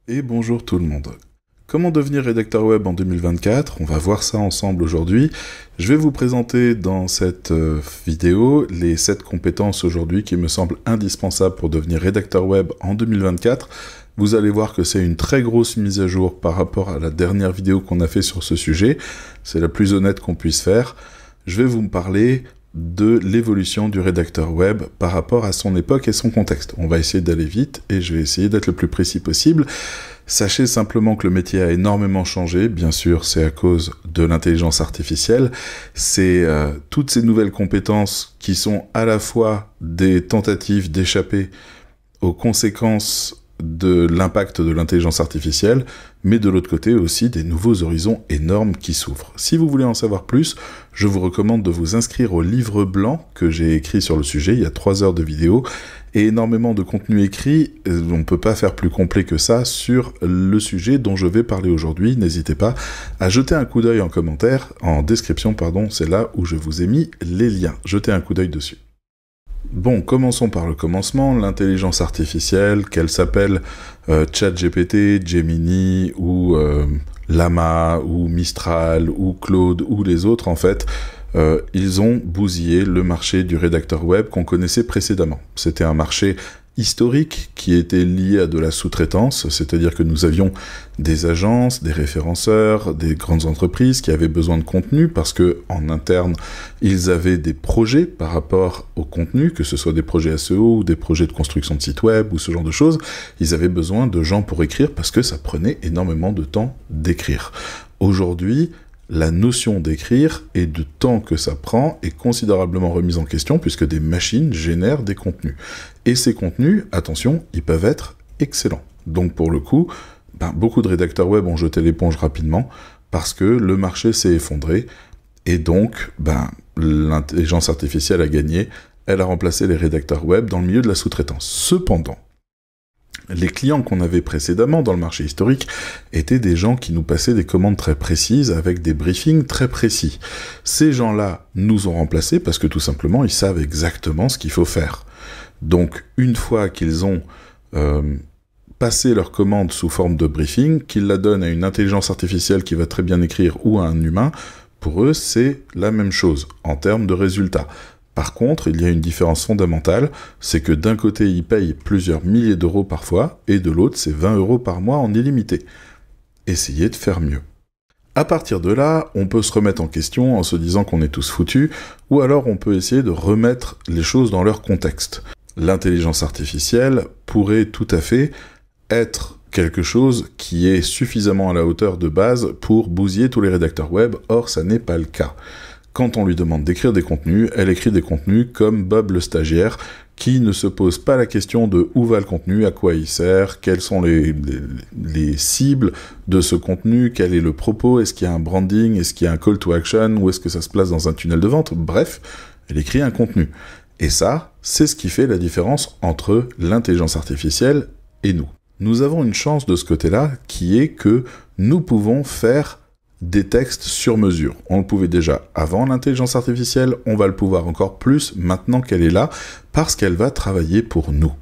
Et bonjour tout le monde. Comment devenir rédacteur web en 2024? On va voir ça ensemble aujourd'hui. Je vais vous présenter dans cette vidéo les 7 compétences aujourd'hui qui me semblent indispensables pour devenir rédacteur web en 2024. Vous allez voir que c'est une très grosse mise à jour par rapport à la dernière vidéo qu'on a fait sur ce sujet. C'est la plus honnête qu'on puisse faire. Je vais vous parler de l'évolution du rédacteur web par rapport à son époque et son contexte. On va essayer d'aller vite et je vais essayer d'être le plus précis possible. Sachez simplement que le métier a énormément changé. Bien sûr, c'est à cause de l'intelligence artificielle. C'est toutes ces nouvelles compétences qui sont à la fois des tentatives d'échapper aux conséquences de l'impact de l'intelligence artificielle, mais de l'autre côté aussi des nouveaux horizons énormes qui s'ouvrent. Si vous voulez en savoir plus, je vous recommande de vous inscrire au livre blanc que j'ai écrit sur le sujet. Il y a 3 heures de vidéo et énormément de contenu écrit. On ne peut pas faire plus complet que ça sur le sujet dont je vais parler aujourd'hui. N'hésitez pas à jeter un coup d'œil en commentaire, en description, pardon, c'est là où je vous ai mis les liens. Jetez un coup d'œil dessus. Bon, commençons par le commencement, l'intelligence artificielle, qu'elle s'appelle ChatGPT, Gemini, ou Llama, ou Mistral, ou Claude, ou les autres, en fait, ils ont bousillé le marché du rédacteur web qu'on connaissait précédemment. C'était un marché historique qui était lié à de la sous-traitance, c'est-à-dire que nous avions des agences, des référenceurs, des grandes entreprises qui avaient besoin de contenu parce que en interne, ils avaient des projets par rapport au contenu, que ce soit des projets SEO ou des projets de construction de sites web ou ce genre de choses. Ils avaient besoin de gens pour écrire parce que ça prenait énormément de temps d'écrire. Aujourd'hui, la notion d'écrire et du temps que ça prend est considérablement remise en question puisque des machines génèrent des contenus. Et ces contenus, attention, ils peuvent être excellents. Donc pour le coup, beaucoup de rédacteurs web ont jeté l'éponge rapidement parce que le marché s'est effondré et donc l'intelligence artificielle a gagné, elle a remplacé les rédacteurs web dans le milieu de la sous-traitance. Cependant, les clients qu'on avait précédemment dans le marché historique étaient des gens qui nous passaient des commandes très précises avec des briefings très précis. Ces gens-là nous ont remplacés parce que tout simplement, ils savent exactement ce qu'il faut faire. Donc, une fois qu'ils ont passé leur commande sous forme de briefing, qu'ils la donnent à une intelligence artificielle qui va très bien écrire ou à un humain, pour eux, c'est la même chose en termes de résultats. Par contre, il y a une différence fondamentale, c'est que d'un côté, ils payent plusieurs milliers d'euros parfois, et de l'autre, c'est 20 € par mois en illimité. Essayez de faire mieux. À partir de là, on peut se remettre en question en se disant qu'on est tous foutus, ou alors on peut essayer de remettre les choses dans leur contexte. L'intelligence artificielle pourrait tout à fait être quelque chose qui est suffisamment à la hauteur de base pour bousiller tous les rédacteurs web, or ça n'est pas le cas. Quand on lui demande d'écrire des contenus, elle écrit des contenus comme Bob le stagiaire, qui ne se pose pas la question de où va le contenu, à quoi il sert, quelles sont les cibles de ce contenu, quel est le propos, est-ce qu'il y a un branding, est-ce qu'il y a un call to action, ou est-ce que ça se place dans un tunnel de vente. Bref, elle écrit un contenu. Et ça, c'est ce qui fait la différence entre l'intelligence artificielle et nous. Nous avons une chance de ce côté-là, qui est que nous pouvons faire des textes sur mesure. On le pouvait déjà avant l'intelligence artificielle, on va le pouvoir encore plus maintenant qu'elle est là, parce qu'elle va travailler pour nous.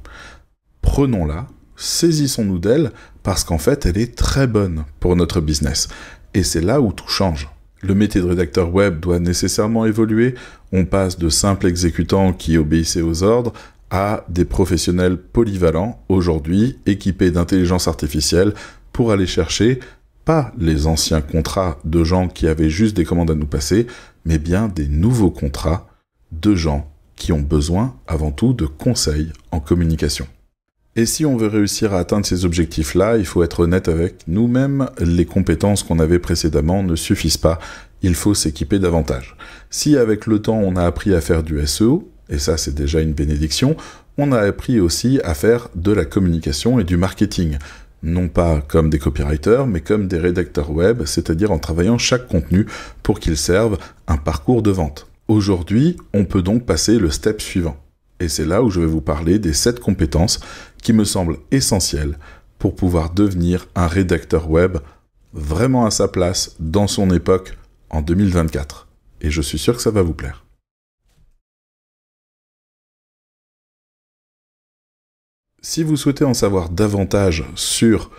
Prenons-la, saisissons-nous d'elle, parce qu'en fait, elle est très bonne pour notre business. Et c'est là où tout change. Le métier de rédacteur web doit nécessairement évoluer, on passe de simples exécutants qui obéissaient aux ordres à des professionnels polyvalents, aujourd'hui équipés d'intelligence artificielle, pour aller chercher pas les anciens contrats de gens qui avaient juste des commandes à nous passer, mais bien des nouveaux contrats de gens qui ont besoin avant tout de conseils en communication. Et si on veut réussir à atteindre ces objectifs-là, il faut être honnête avec nous-mêmes, les compétences qu'on avait précédemment ne suffisent pas, il faut s'équiper davantage. Si avec le temps on a appris à faire du SEO, et ça c'est déjà une bénédiction, on a appris aussi à faire de la communication et du marketing. Non pas comme des copywriters, mais comme des rédacteurs web, c'est-à-dire en travaillant chaque contenu pour qu'il serve un parcours de vente. Aujourd'hui, on peut donc passer le step suivant. Et c'est là où je vais vous parler des 7 compétences qui me semblent essentielles pour pouvoir devenir un rédacteur web vraiment à sa place dans son époque en 2024. Et je suis sûr que ça va vous plaire. Si vous souhaitez en savoir davantage sur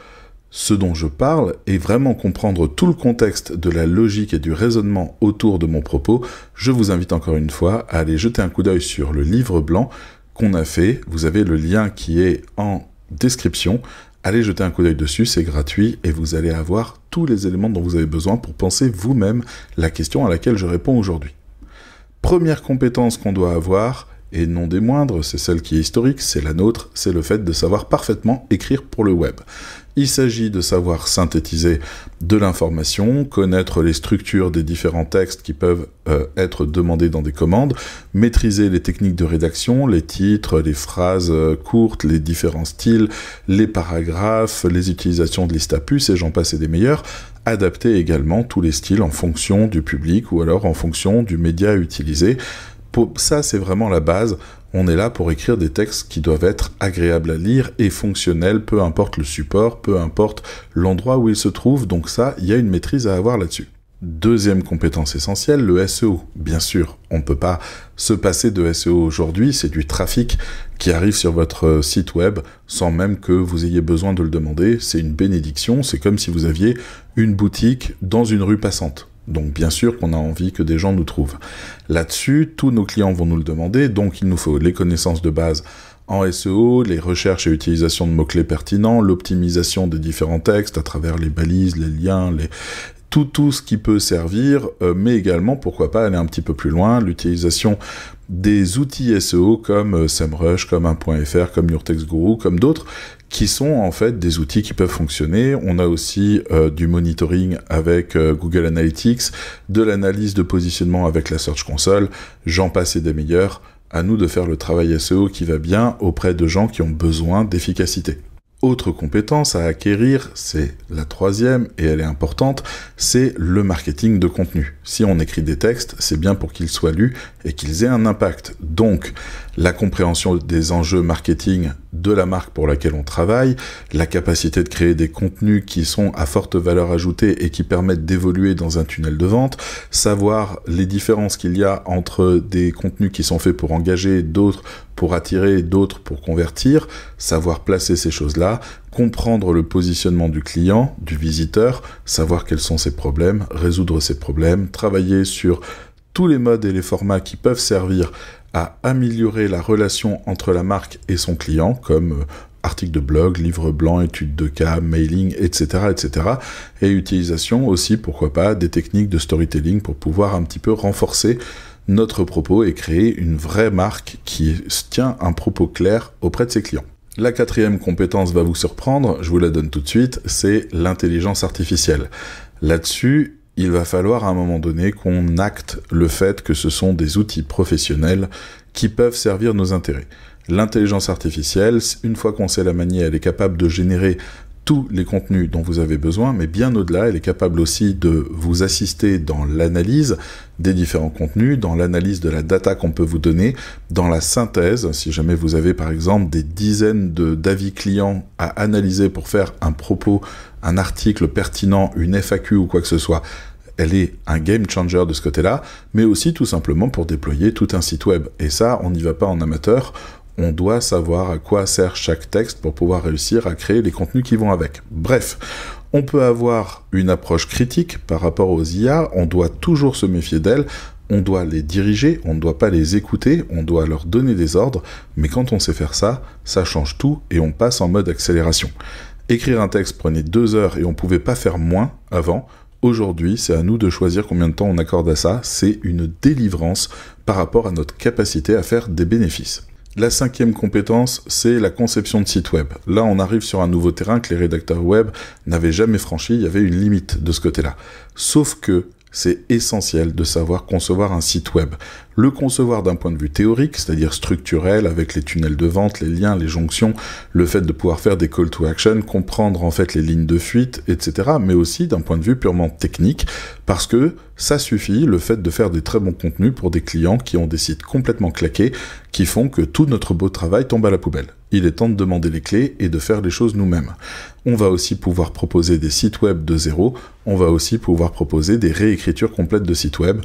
ce dont je parle et vraiment comprendre tout le contexte de la logique et du raisonnement autour de mon propos, je vous invite encore une fois à aller jeter un coup d'œil sur le livre blanc qu'on a fait. Vous avez le lien qui est en description. Allez jeter un coup d'œil dessus, c'est gratuit et vous allez avoir tous les éléments dont vous avez besoin pour penser vous-même la question à laquelle je réponds aujourd'hui. Première compétence qu'on doit avoir, et non des moindres, c'est celle qui est historique, c'est la nôtre, c'est le fait de savoir parfaitement écrire pour le web. Il s'agit de savoir synthétiser de l'information, connaître les structures des différents textes qui peuvent être demandés dans des commandes, maîtriser les techniques de rédaction, les titres, les phrases courtes, les différents styles, les paragraphes, les utilisations de listes à puces et j'en passe et des meilleurs, adapter également tous les styles en fonction du public ou alors en fonction du média utilisé. Ça, c'est vraiment la base. On est là pour écrire des textes qui doivent être agréables à lire et fonctionnels, peu importe le support, peu importe l'endroit où ils se trouvent. Donc ça, il y a une maîtrise à avoir là-dessus. Deuxième compétence essentielle, le SEO. Bien sûr, on ne peut pas se passer de SEO aujourd'hui, c'est du trafic qui arrive sur votre site web sans même que vous ayez besoin de le demander. C'est une bénédiction, c'est comme si vous aviez une boutique dans une rue passante. Donc bien sûr qu'on a envie que des gens nous trouvent. Là-dessus, tous nos clients vont nous le demander, donc il nous faut les connaissances de base en SEO, les recherches et utilisations de mots-clés pertinents, l'optimisation des différents textes à travers les balises, les liens, tout ce qui peut servir, mais également, pourquoi pas, aller un petit peu plus loin, l'utilisation des outils SEO comme SEMrush, comme 1.fr, comme Your Text Guru, comme d'autres, qui sont en fait des outils qui peuvent fonctionner. On a aussi du monitoring avec Google Analytics, de l'analyse de positionnement avec la Search Console, j'en passe et des meilleurs. À nous de faire le travail SEO qui va bien auprès de gens qui ont besoin d'efficacité. Autre compétence à acquérir, c'est la troisième, et elle est importante, c'est le marketing de contenu. Si on écrit des textes, c'est bien pour qu'ils soient lus et qu'ils aient un impact. Donc, la compréhension des enjeux marketing de la marque pour laquelle on travaille, la capacité de créer des contenus qui sont à forte valeur ajoutée et qui permettent d'évoluer dans un tunnel de vente, savoir les différences qu'il y a entre des contenus qui sont faits pour engager, d'autres pour attirer, d'autres pour convertir, savoir placer ces choses-là, comprendre le positionnement du client, du visiteur, savoir quels sont ses problèmes, résoudre ses problèmes, travailler sur tous les modes et les formats qui peuvent servir à améliorer la relation entre la marque et son client, comme articles de blog, livres blancs, études de cas, mailing, etc., etc. Et utilisation aussi, pourquoi pas, des techniques de storytelling pour pouvoir un petit peu renforcer notre propos et créer une vraie marque qui tient un propos clair auprès de ses clients. La quatrième compétence va vous surprendre, je vous la donne tout de suite, c'est l'intelligence artificielle. Là-dessus, il va falloir à un moment donné qu'on acte le fait que ce sont des outils professionnels qui peuvent servir nos intérêts. L'intelligence artificielle, une fois qu'on sait la manier, elle est capable de générer tous les contenus dont vous avez besoin, mais bien au-delà, elle est capable aussi de vous assister dans l'analyse des différents contenus, dans l'analyse de la data qu'on peut vous donner, dans la synthèse, si jamais vous avez par exemple des dizaines d'avis clients à analyser pour faire un propos, un article pertinent, une FAQ ou quoi que ce soit. Elle est un game changer de ce côté-là, mais aussi tout simplement pour déployer tout un site web. Et ça, on n'y va pas en amateur. On doit savoir à quoi sert chaque texte pour pouvoir réussir à créer les contenus qui vont avec. Bref, on peut avoir une approche critique par rapport aux IA, on doit toujours se méfier d'elles, on doit les diriger, on ne doit pas les écouter, on doit leur donner des ordres, mais quand on sait faire ça, ça change tout et on passe en mode accélération. Écrire un texte prenait 2 heures et on ne pouvait pas faire moins avant. Aujourd'hui, c'est à nous de choisir combien de temps on accorde à ça. C'est une délivrance par rapport à notre capacité à faire des bénéfices. La 5e compétence, c'est la conception de site web. Là, on arrive sur un nouveau terrain que les rédacteurs web n'avaient jamais franchi, il y avait une limite de ce côté-là. Sauf que c'est essentiel de savoir concevoir un site web. Le concevoir d'un point de vue théorique, c'est-à-dire structurel, avec les tunnels de vente, les liens, les jonctions, le fait de pouvoir faire des call to action, comprendre en fait les lignes de fuite, etc. Mais aussi d'un point de vue purement technique, parce que ça suffit, le fait de faire des très bons contenus pour des clients qui ont des sites complètement claqués, qui font que tout notre beau travail tombe à la poubelle. Il est temps de demander les clés et de faire les choses nous-mêmes. On va aussi pouvoir proposer des sites web de zéro, on va aussi pouvoir proposer des réécritures complètes de sites web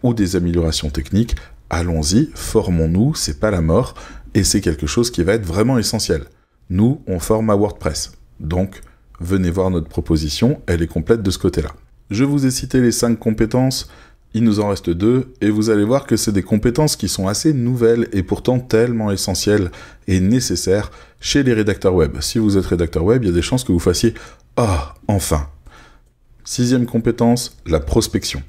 ou des améliorations techniques. Allons-y, formons-nous, c'est pas la mort, et c'est quelque chose qui va être vraiment essentiel. Nous, on forme à WordPress, donc venez voir notre proposition, elle est complète de ce côté-là. Je vous ai cité les 5 compétences, il nous en reste 2, et vous allez voir que c'est des compétences qui sont assez nouvelles et pourtant tellement essentielles et nécessaires chez les rédacteurs web. Si vous êtes rédacteur web, il y a des chances que vous fassiez « Ah, enfin !» 6e compétence, la prospection.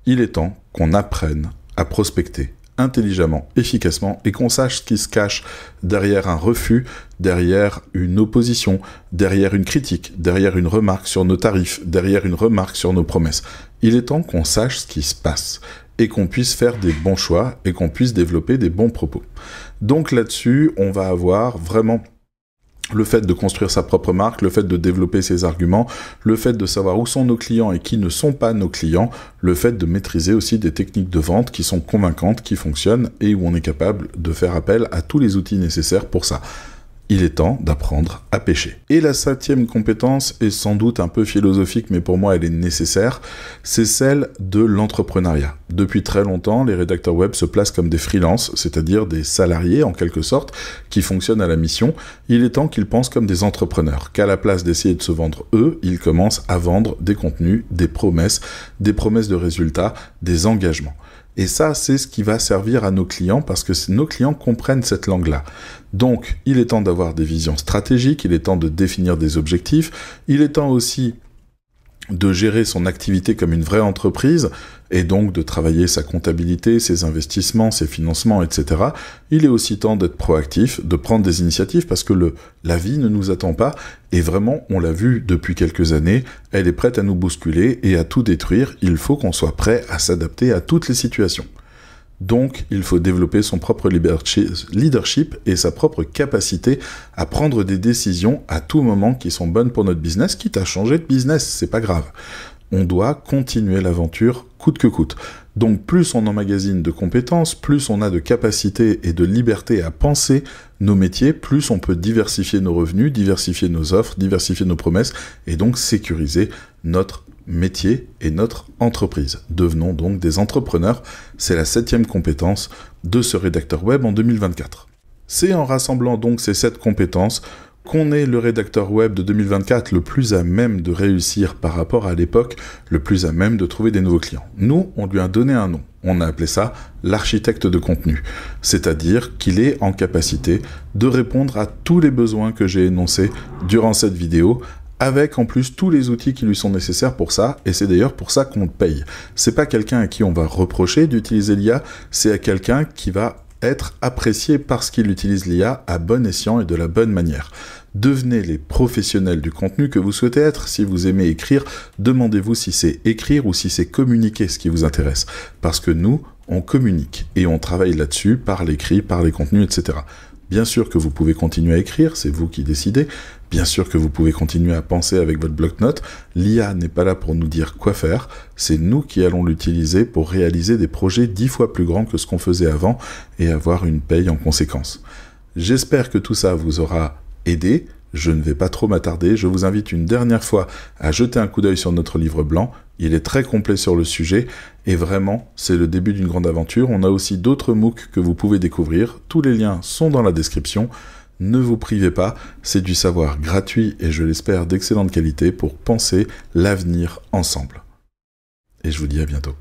Il est temps qu'on apprenne à prospecter intelligemment, efficacement, et qu'on sache ce qui se cache derrière un refus, derrière une opposition, derrière une critique, derrière une remarque sur nos tarifs, derrière une remarque sur nos promesses. Il est temps qu'on sache ce qui se passe, et qu'on puisse faire des bons choix, et qu'on puisse développer des bons propos. Donc là-dessus, on va avoir vraiment le fait de construire sa propre marque, le fait de développer ses arguments, le fait de savoir où sont nos clients et qui ne sont pas nos clients, le fait de maîtriser aussi des techniques de vente qui sont convaincantes, qui fonctionnent et où on est capable de faire appel à tous les outils nécessaires pour ça. Il est temps d'apprendre à pêcher. Et la 7e compétence est sans doute un peu philosophique, mais pour moi elle est nécessaire, c'est celle de l'entrepreneuriat. Depuis très longtemps, les rédacteurs web se placent comme des freelances, c'est-à-dire des salariés en quelque sorte, qui fonctionnent à la mission. Il est temps qu'ils pensent comme des entrepreneurs, qu'à la place d'essayer de se vendre eux, ils commencent à vendre des contenus, des promesses de résultats, des engagements. Et ça, c'est ce qui va servir à nos clients parce que nos clients comprennent cette langue-là. Donc, il est temps d'avoir des visions stratégiques, il est temps de définir des objectifs, il est temps aussi de gérer son activité comme une vraie entreprise et donc de travailler sa comptabilité, ses investissements, ses financements, etc. Il est aussi temps d'être proactif, de prendre des initiatives parce que la vie ne nous attend pas et vraiment, on l'a vu depuis quelques années, elle est prête à nous bousculer et à tout détruire. Il faut qu'on soit prêt à s'adapter à toutes les situations. Donc, il faut développer son propre leadership et sa propre capacité à prendre des décisions à tout moment qui sont bonnes pour notre business, quitte à changer de business, c'est pas grave. On doit continuer l'aventure coûte que coûte. Donc, plus on emmagasine de compétences, plus on a de capacité et de liberté à penser nos métiers, plus on peut diversifier nos revenus, diversifier nos offres, diversifier nos promesses et donc sécuriser notre métier et notre entreprise. Devenons donc des entrepreneurs, c'est la 7e compétence de ce rédacteur web en 2024. C'est en rassemblant donc ces 7 compétences qu'on est le rédacteur web de 2024 le plus à même de réussir par rapport à l'époque, le plus à même de trouver des nouveaux clients. Nous, on lui a donné un nom. On a appelé ça l'architecte de contenu. C'est-à-dire qu'il est en capacité de répondre à tous les besoins que j'ai énoncés durant cette vidéo, avec en plus tous les outils qui lui sont nécessaires pour ça, et c'est d'ailleurs pour ça qu'on le paye. C'est pas quelqu'un à qui on va reprocher d'utiliser l'IA, c'est à quelqu'un qui va être apprécié parce qu'il utilise l'IA à bon escient et de la bonne manière. Devenez les professionnels du contenu que vous souhaitez être. Si vous aimez écrire, demandez-vous si c'est écrire ou si c'est communiquer ce qui vous intéresse. Parce que nous, on communique et on travaille là-dessus par l'écrit, par les contenus, etc. Bien sûr que vous pouvez continuer à écrire, c'est vous qui décidez. Bien sûr que vous pouvez continuer à penser avec votre bloc-notes. L'IA n'est pas là pour nous dire quoi faire, c'est nous qui allons l'utiliser pour réaliser des projets 10 fois plus grands que ce qu'on faisait avant et avoir une paye en conséquence. J'espère que tout ça vous aura aidé. Je ne vais pas trop m'attarder, je vous invite une dernière fois à jeter un coup d'œil sur notre livre blanc. Il est très complet sur le sujet et vraiment, c'est le début d'une grande aventure. On a aussi d'autres MOOC que vous pouvez découvrir. Tous les liens sont dans la description. Ne vous privez pas, c'est du savoir gratuit et je l'espère d'excellente qualité pour penser l'avenir ensemble. Et je vous dis à bientôt.